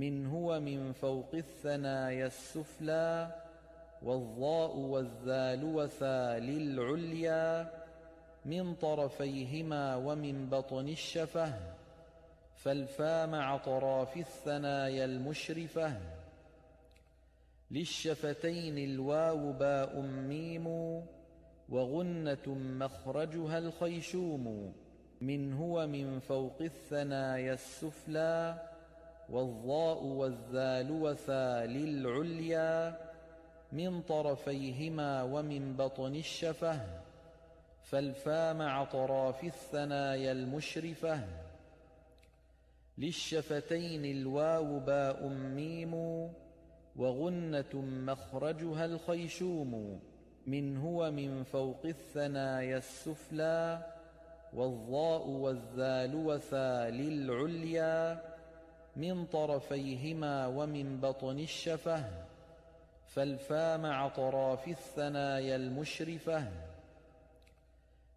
منه ومن فوق الثنايا السفلى والظاء والذال وثال العليا من طرفيهما ومن بطن الشفة فالفا مع طراف الثنايا المشرفة للشفتين الواو باء ميم وغنة مخرجها الخيشوم منه ومن فوق الثنايا السفلى والظاء والذال وثال العليا من طرفيهما ومن بطن الشفة فالفا مع طراف الثنايا المشرفة للشفتين الواو باء ميم وغنة مخرجها الخيشوم منه ومن فوق الثنايا السفلى والظاء والذال وثال العليا من طرفيهما ومن بطن الشفة فالفا مع طراف الثنايا المشرفة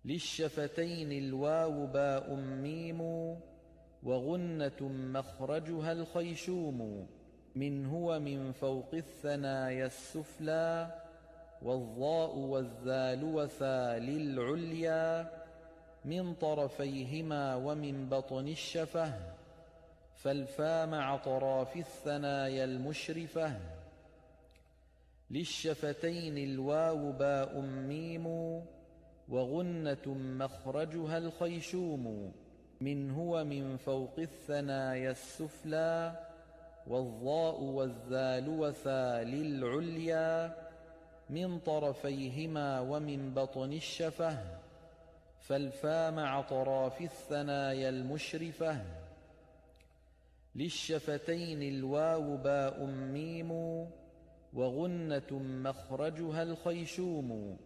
للشفتين الواو باء ميم وغنة مخرجها الخيشوم منه ومن فوق الثنايا السفلى والظاء والذال وثال العليا من طرفيهما ومن بطن الشفة فالفا مع طراف الثنايا المشرفة للشفتين الواو باء ميم وغنة مخرجها الخيشوم منه ومن فوق الثنايا السفلى والظاء والذال وثال العليا من طرفيهما ومن بطن الشفة فالفا مع طراف الثنايا المشرفة للشفتين الواو باء ميم وغنة مخرجها الخيشوم